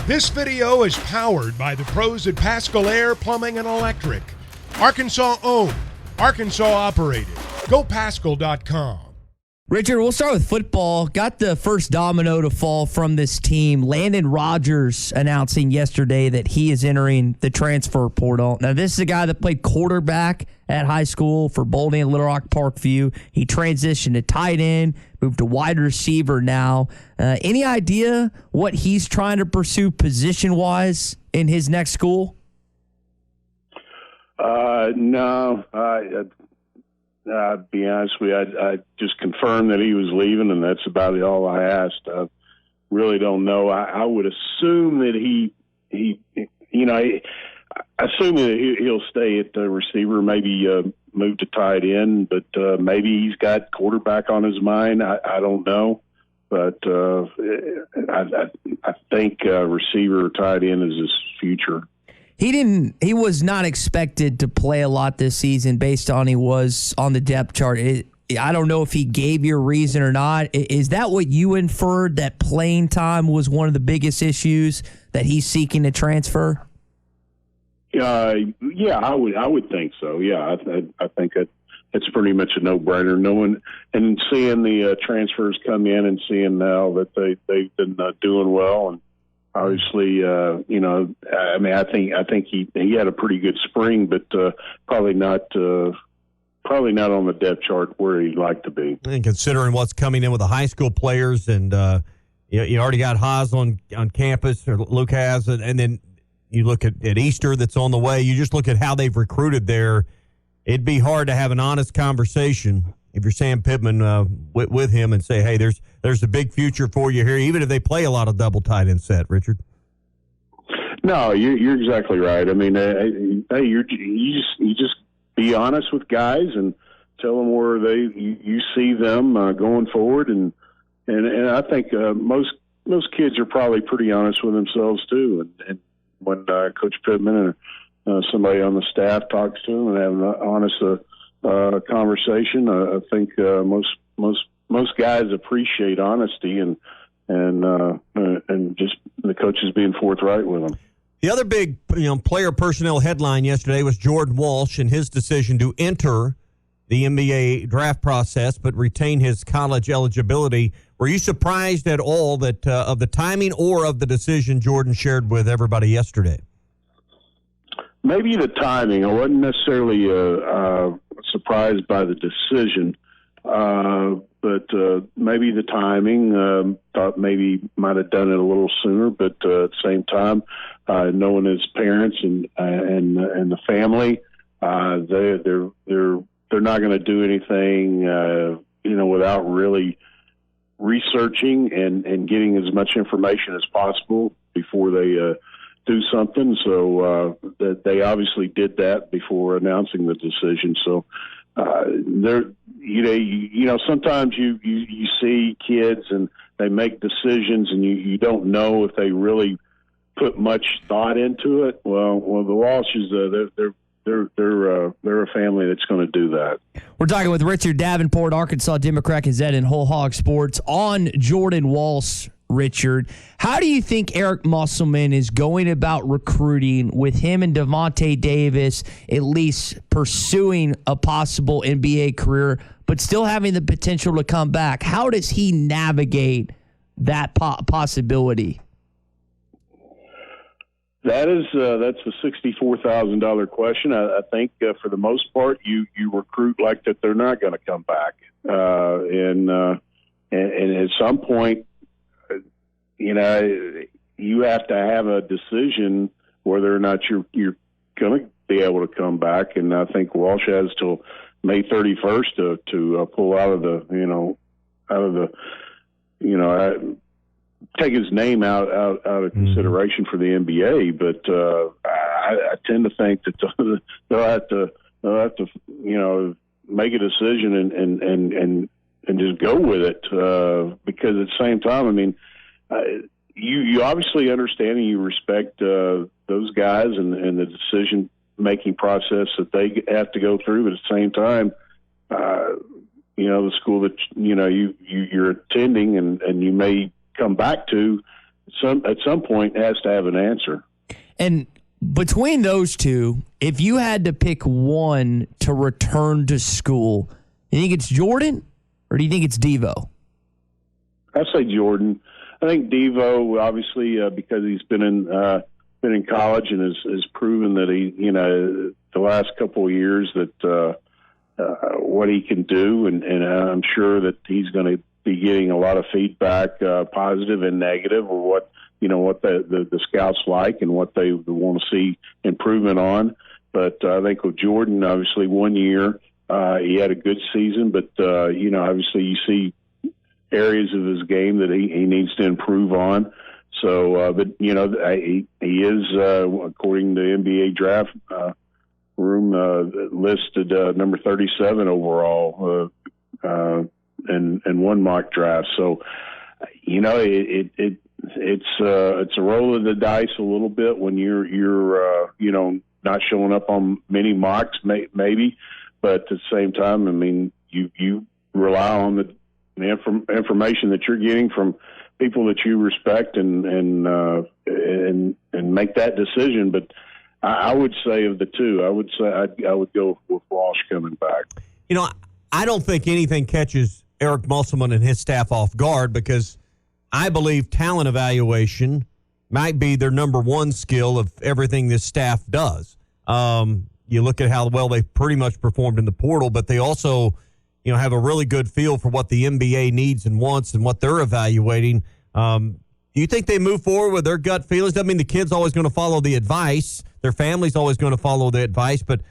This video is powered by the pros at Pascal Air Plumbing and Electric. Arkansas owned, Arkansas operated. GoPascal.com. Richard, we'll start with football. Got the first domino to fall from this team. Landon Rogers announcing yesterday that he is entering the transfer portal. Now, this is a guy that played quarterback at high school for Bolden and Little Rock Parkview. He transitioned to tight end, moved to wide receiver now. Any idea what he's trying to pursue position-wise in his next school? No. I'll be honest with you, I just confirmed that he was leaving, and that's about all I asked. I really don't know. I would assume that I assume that he'll stay at the receiver, maybe move to tight end, but maybe he's got quarterback on his mind. I don't know. But I think receiver or tight end is his future. He was not expected to play a lot this season based on he was on the depth chart. I don't know if he gave you a reason or not. Is that what you inferred, that playing time was one of the biggest issues that he's seeking to transfer? Yeah, I would think so. Yeah, I think it's pretty much a no-brainer. Knowing and seeing the transfers come in and seeing now that they've been doing well, and obviously, I think he had a pretty good spring, but probably not on the depth chart where he'd like to be. And considering what's coming in with the high school players, and you already got Haas on campus, or Luke has, and then you look at Easter that's on the way. You just look at how they've recruited there. It'd be hard to have an honest conversation if you're Sam Pittman with him and say, hey, there's a big future for you here, even if they play a lot of double tight end set, Richard. No, you're exactly right. I mean, hey, you just be honest with guys and tell them where you see them going forward, and I think most kids are probably pretty honest with themselves too. And when Coach Pittman or somebody on the staff talks to them and have an honest conversation, I think most guys appreciate honesty and just the coaches being forthright with them. The other big player personnel headline yesterday was Jordan Walsh and his decision to enter the NBA draft process but retain his college eligibility. Were you surprised at all that of the timing or of the decision Jordan shared with everybody yesterday? Maybe the timing. I wasn't necessarily surprised by the decision, but maybe the timing. Thought maybe might have done it a little sooner, but at the same time, knowing his parents and the family, they're not going to do anything, without really researching and getting as much information as possible before they do something. So that they obviously did that before announcing the decision. So sometimes you see kids and they make decisions and you don't know if they really put much thought into it. Well, the Walshes, they're a family that's going to do that. We're talking with Richard Davenport, Arkansas Democrat-Gazette and Whole Hog Sports on Jordan Walsh. Richard, how do you think Eric Musselman is going about recruiting with him and Devontae Davis at least pursuing a possible NBA career, but still having the potential to come back? How does he navigate that possibility? That's a $64,000 question. I think for the most part, you recruit like that they're not going to come back, and at some point, you have to have a decision whether or not you're going to be able to come back. And I think Walsh has till May 31st to pull out of take his name out of consideration for the NBA. But I tend to think that they'll have to make a decision and just go with it, because at the same time, I mean, you obviously understand and you respect those guys and the decision-making process that they have to go through. But at the same time, the school that you're attending and you may come back to, at some point has to have an answer. And between those two, if you had to pick one to return to school, you think it's Jordan or do you think it's Devo? I say Jordan. I think Devo, obviously, because he's been in college and has proven that he, the last couple of years that what he can do, and I'm sure that he's going to be getting a lot of feedback, positive and negative, or what the scouts like and what they want to see improvement on. But I think with Jordan, obviously 1 year, he had a good season, but obviously you see areas of his game that he needs to improve on. So, he is, according to NBA draft room, listed number 37 overall in one mock draft. So, it's a roll of the dice a little bit when you're not showing up on many mocks, maybe, but at the same time, I mean, you rely on the information that you're getting from people that you respect and make that decision. But I would say of the two, I would go with Walsh coming back. I don't think anything catches Eric Musselman and his staff off guard, because I believe talent evaluation might be their number one skill of everything this staff does. You look at how well they've pretty much performed in the portal, but they also have a really good feel for what the NBA needs and wants and what they're evaluating. Do you think they move forward with their gut feelings? Doesn't mean the kid's always going to follow the advice. Their family's always going to follow the advice. But,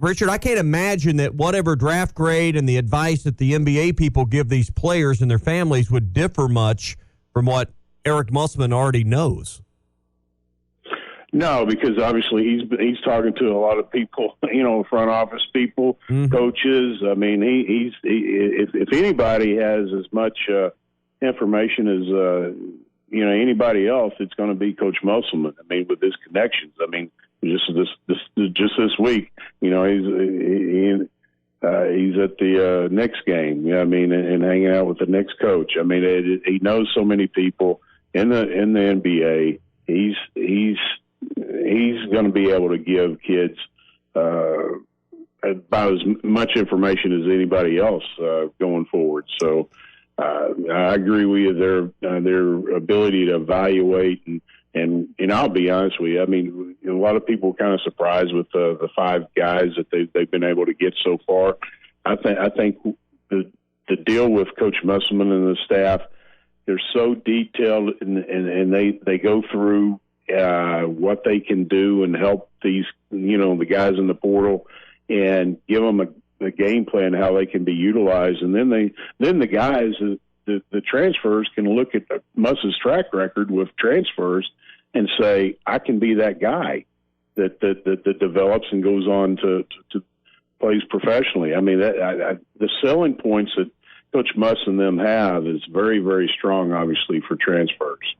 Richard, I can't imagine that whatever draft grade and the advice that the NBA people give these players and their families would differ much from what Eric Musselman already knows. No, because obviously he's talking to a lot of people, front office people, coaches. I mean, if anybody has as much information as anybody else, it's going to be Coach Musselman. I mean, with his connections. I mean, just this week, he's at the Knicks game. I mean, and hanging out with the Knicks coach. I mean, he knows so many people in the NBA. He's going to be able to give kids about as much information as anybody else going forward. So I agree with you. Their ability to evaluate and I'll be honest with you. I mean, a lot of people are kind of surprised with the five guys that they've been able to get so far. I think the deal with Coach Musselman and the staff, they're so detailed and they go through what they can do and help these, the guys in the portal and give them a game plan how they can be utilized. And then the guys, the transfers can look at Muss's track record with transfers and say, I can be that guy that develops and goes on to plays professionally. I mean, the selling points that Coach Muss and them have is very, very strong, obviously, for transfers.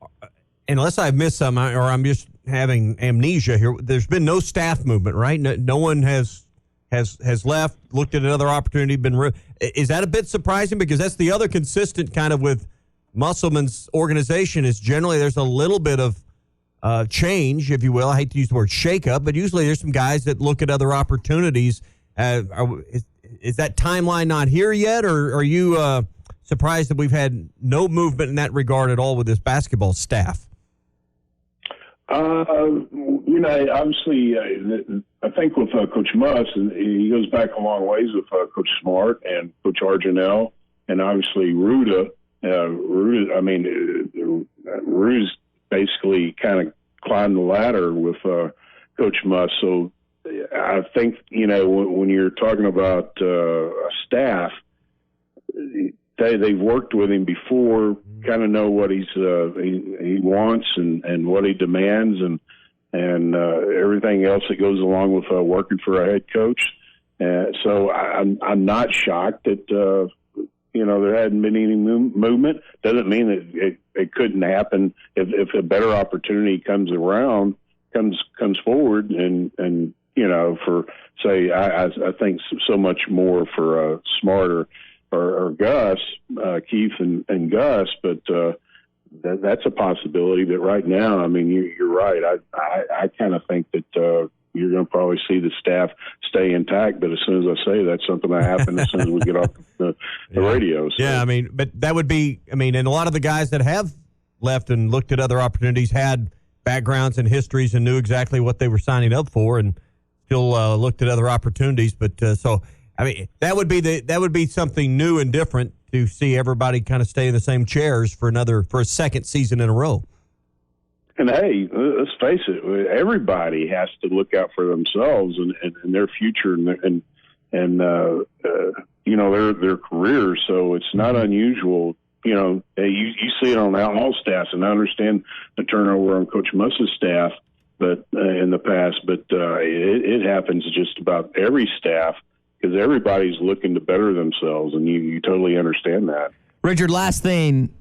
Unless I've missed some, or I'm just having amnesia here, there's been no staff movement, right? No one has left, looked at another opportunity, is that a bit surprising? Because that's the other consistent kind of with Musselman's organization is generally there's a little bit of change, if you will. I hate to use the word shake-up, but usually there's some guys that look at other opportunities. Is that timeline not here yet, or are you surprised that we've had no movement in that regard at all with this basketball staff? Obviously, I think with Coach Muss, and he goes back a long ways with Coach Smart and Coach Arginell, and obviously Ruda. Ruda's basically kind of climbed the ladder with Coach Muss. So I think, when you're talking about a staff, they've worked with him before, kind of know what he wants and what he demands and everything else that goes along with working for a head coach. So I'm not shocked that there hadn't been any movement. Doesn't mean that it couldn't happen if a better opportunity comes forward and for say I think so much more for Smart or Gus, Keith and Gus, but that's a possibility. But right now, I mean, you're right. I kind of think that you're going to probably see the staff stay intact. But as soon as I say that's something that happen as soon as we get off the radio. So. Yeah, I mean, but that would be, I mean, and a lot of the guys that have left and looked at other opportunities had backgrounds and histories and knew exactly what they were signing up for, and still looked at other opportunities. But so, I mean, that would be something new and different to see everybody kind of stay in the same chairs for a second season in a row. And hey, let's face it, everybody has to look out for themselves and their future and you know, their careers. So it's not unusual. You know, you see it on all staffs, and I understand the turnover on Coach Muss's staff, but in the past, but it happens just about every staff because everybody's looking to better themselves, and you totally understand that. Richard, last thing,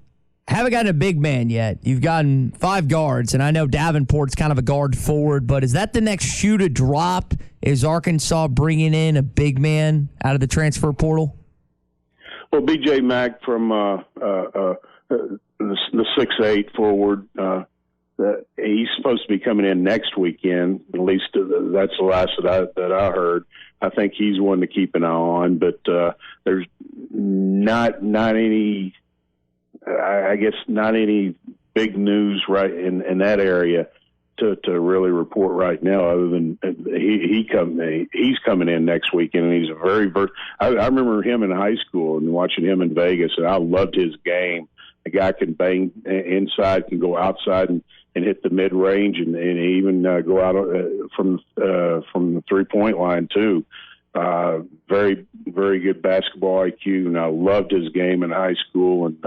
haven't gotten a big man yet. You've gotten 5 guards, and I know Davenport's kind of a guard forward, but is that the next shoe to drop? Is Arkansas bringing in a big man out of the transfer portal? Well, B.J. Mack from the 6'8" forward, he's supposed to be coming in next weekend. At least that's the last that I heard. I think he's one to keep an eye on, but there's not any, I guess, not any big news right in that area to really report right now, other than he's coming in next weekend, and he's a very I remember him in high school and watching him in Vegas, and I loved his game. The guy can bang inside, can go outside and hit the mid range, and even go out from the 3-point line too. Very, very good basketball IQ, and I loved his game in high school, and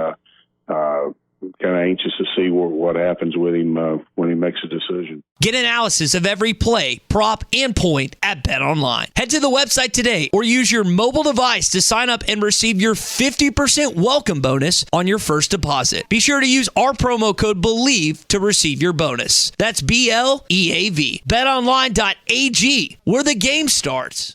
kind of anxious to see what happens with him when he makes a decision. Get analysis of every play, prop, and point at BetOnline. Head to the website today or use your mobile device to sign up and receive your 50% welcome bonus on your first deposit. Be sure to use our promo code BELIEVE to receive your bonus. That's BLEAV. BetOnline.ag, where the game starts.